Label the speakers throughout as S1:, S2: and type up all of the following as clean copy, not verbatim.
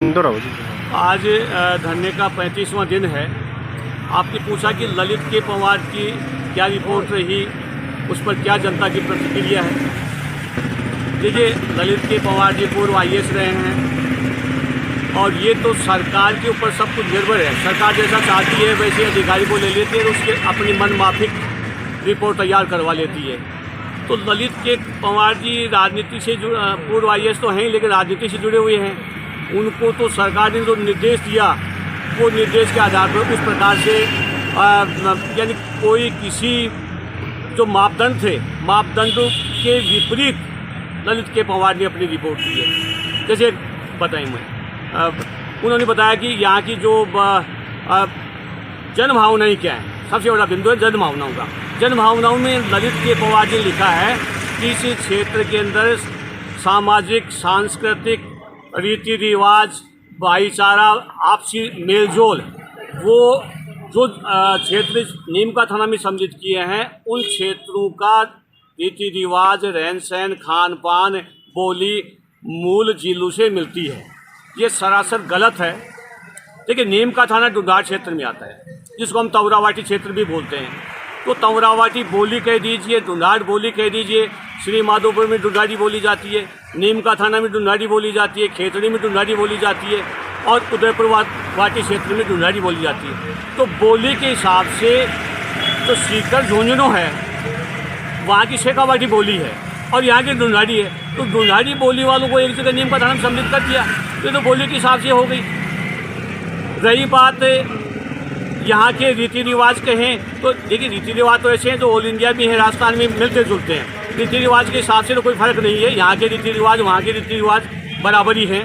S1: आज धरने का 35वां दिन है। आपने पूछा कि ललित के पवार की क्या रिपोर्ट रही, उस पर क्या जनता की प्रतिक्रिया है। देखिए, ललित के पवार जी पूर्व IAS रहे हैं और ये तो सरकार के ऊपर सब कुछ निर्भर है। सरकार जैसा चाहती है वैसे अधिकारी को ले लेती है और उसके अपनी मन माफिक रिपोर्ट तैयार करवा लेती है। तो ललित के पवार जी राजनीति से पूर्व IAS तो हैं, लेकिन राजनीति से जुड़े हुए हैं। उनको तो सरकार ने जो निर्देश दिया वो निर्देश के आधार पर उस प्रकार से यानी कोई किसी जो मापदंड थे, मापदंडों के विपरीत ललित के पवार ने अपनी रिपोर्ट दी है। जैसे बताएं, उन्होंने बताया कि यहाँ की जो जनभावनाएं क्या है, सबसे बड़ा बिंदु है जनभावनाओं का। जनभावनाओं में ललित के पवार ने लिखा है कि इस क्षेत्र के अंदर सामाजिक, सांस्कृतिक, रीति रिवाज, भाईचारा, आपसी मेलजोल, वो जो क्षेत्र नीम का थाना में सम्मिलित किए हैं उन क्षेत्रों का रीति रिवाज, रहन सहन, खान पान, बोली मूल जिलों से मिलती है। ये सरासर गलत है। देखिए, नीम का थाना डुंडार क्षेत्र में आता है, जिसको हम तवरावाटी क्षेत्र भी बोलते हैं। तो तवरावाटी बोली कह दीजिए, डुंडार बोली कह दीजिए, श्री माधोपुर में डुंडारी बोली जाती है, नीम का थाना में डुंडारी बोली जाती है, खेतड़ी में डुंडारी बोली जाती है और उदयपुर वाटी क्षेत्र में डुंडारी बोली जाती है। तो बोली के हिसाब से जो सीकर झुंझुनू है वहाँ की शेखावाटी बोली है और यहाँ की डुंडारी है। तो डुंडारी बोली वालों को एक जगह नीम का थाना में सम्मिलित कर दिया, तो बोली के हिसाब से हो गई। रही बात यहाँ के रीति रिवाज कहें तो देखिए, रीति रिवाज तो ऐसे हैं जो ऑल इंडिया में है, राजस्थान में मिलते जुलते हैं। रीति रिवाज के हिसाब से तो कोई फर्क नहीं है। यहाँ के रीति रिवाज, वहाँ के रीति रिवाज बराबरी हैं।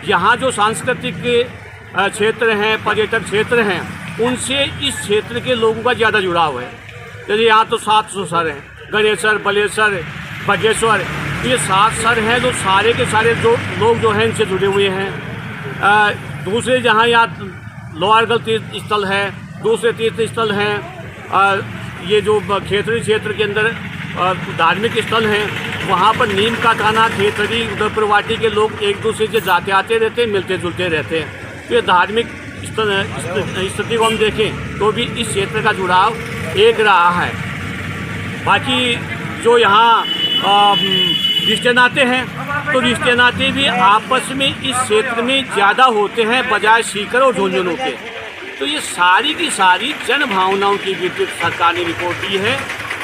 S1: यहाँ जो सांस्कृतिक क्षेत्र हैं, पर्यटक क्षेत्र हैं, उनसे इस क्षेत्र के लोगों का ज़्यादा जुड़ाव है। जैसे यहाँ तो 7 सर हैं, गणेशर, बलेश्वर, बघेश्वर, ये 7 सर हैं जो सारे के सारे जो लोग जो हैं इनसे जुड़े हुए हैं। दूसरे जहाँ यहाँ लोहारगढ़ तीर्थ स्थल है, दूसरे तीर्थ स्थल हैं, ये जो खेतड़ी क्षेत्र के अंदर धार्मिक स्थल हैं, वहाँ पर नीम का थाना, खेतड़ी, उदयपुर वाटी के लोग एक दूसरे से जाते आते रहते हैं, मिलते जुलते रहते हैं। तो ये धार्मिक स्थिति को हम देखें तो भी इस क्षेत्र का जुड़ाव एक रहा है। बाकी जो यहाँ रिश्ते नाते हैं, तो रिश्ते नाते भी आपस में इस क्षेत्र में ज़्यादा होते हैं बजाय सीकर और झुंझुनू के। तो ये सारी की सारी जन भावनाओं की विपरीत सरकार ने रिपोर्ट दी है।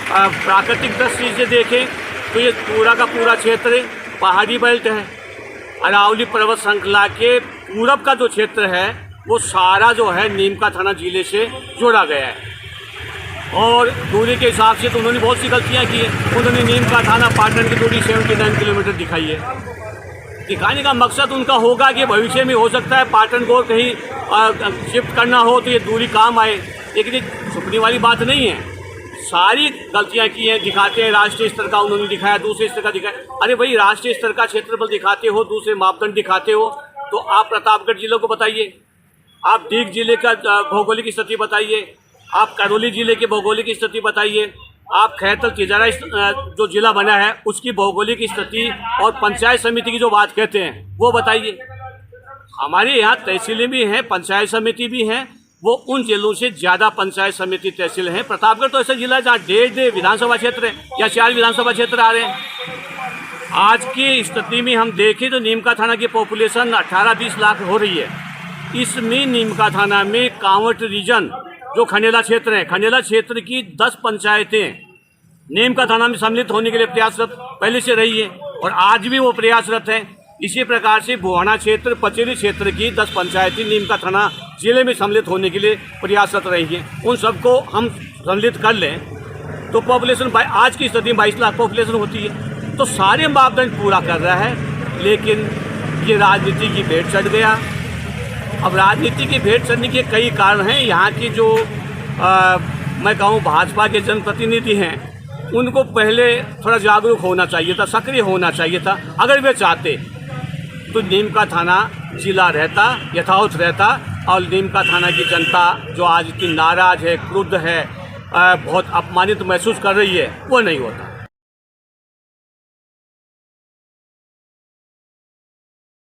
S1: प्राकृतिक दृष्टि से देखें तो ये पूरा का पूरा क्षेत्र पहाड़ी बेल्ट है। अरावली पर्वत श्रृंखला के पूरब का जो क्षेत्र है वो सारा जो है नीम का थाना जिले से जोड़ा गया है। और दूरी के हिसाब से तो उन्होंने बहुत सी गलतियाँ की है। उन्होंने नीम का थाना पाटन की दूरी 79 किलोमीटर दिखाई है। दिखाने का मकसद उनका होगा कि भविष्य में हो सकता है पाटन को कहीं शिफ्ट करना हो तो ये दूरी काम आए, लेकिन ये छुपने वाली बात नहीं है। सारी गलतियां की हैं। दिखाते हैं राष्ट्रीय स्तर का उन्होंने दिखाया, दूसरे स्तर का दिखाया। अरे भाई, राष्ट्रीय स्तर का क्षेत्रफल दिखाते हो, दूसरे मापदंड दिखाते हो, तो आप प्रतापगढ़ जिले को बताइए, आप दीग जिले का भौगोलिक स्थिति बताइए, आप करौली जिले की भौगोलिक स्थिति बताइए, आप खैरतल तिजारा जो जिला बना है उसकी भौगोलिक स्थिति और पंचायत समिति की जो बात कहते हैं वो बताइए। हमारे यहाँ तहसीलें भी हैं, पंचायत समिति भी हैं, वो उन जिलों से ज़्यादा पंचायत समिति तहसील हैं। प्रतापगढ़ तो ऐसा जिला है जहाँ 1.5 विधानसभा क्षेत्र है या 4 विधानसभा क्षेत्र आ रहे हैं। आज की स्थिति में हम देखें तो नीम का थाना की पॉपुलेशन 18-20 लाख हो रही है। इसमें नीम का थाना में कांवट रीजन जो खंडेला क्षेत्र है, खंडेला क्षेत्र की 10 पंचायतें नीम का थाना में सम्मिलित होने के लिए प्रयासरत पहले से रही है और आज भी वो प्रयासरत है। इसी प्रकार से बुहाना क्षेत्र, पचेरी क्षेत्र की 10 पंचायतें नीम का थाना जिले में सम्मिलित होने के लिए प्रयासरत रही हैं। उन सबको हम सम्मिलित कर लें तो पॉपुलेशन आज की स्थिति में 22 लाख पॉपुलेशन होती है। तो सारे मापदंड पूरा कर रहा है, लेकिन ये राजनीति की भेंट चढ़ गया। अब राजनीति की भेंट चढ़ने के कई कारण हैं। यहाँ की जो मैं कहूँ भाजपा के जनप्रतिनिधि हैं, उनको पहले थोड़ा जागरूक होना चाहिए था, सक्रिय होना चाहिए था। अगर वे चाहते तो नीम का थाना जिला रहता, यथावत रहता, और नीम का थाना की जनता जो आज इतनी नाराज़ है, क्रुद्ध है, बहुत अपमानित महसूस कर रही है, वो नहीं होता।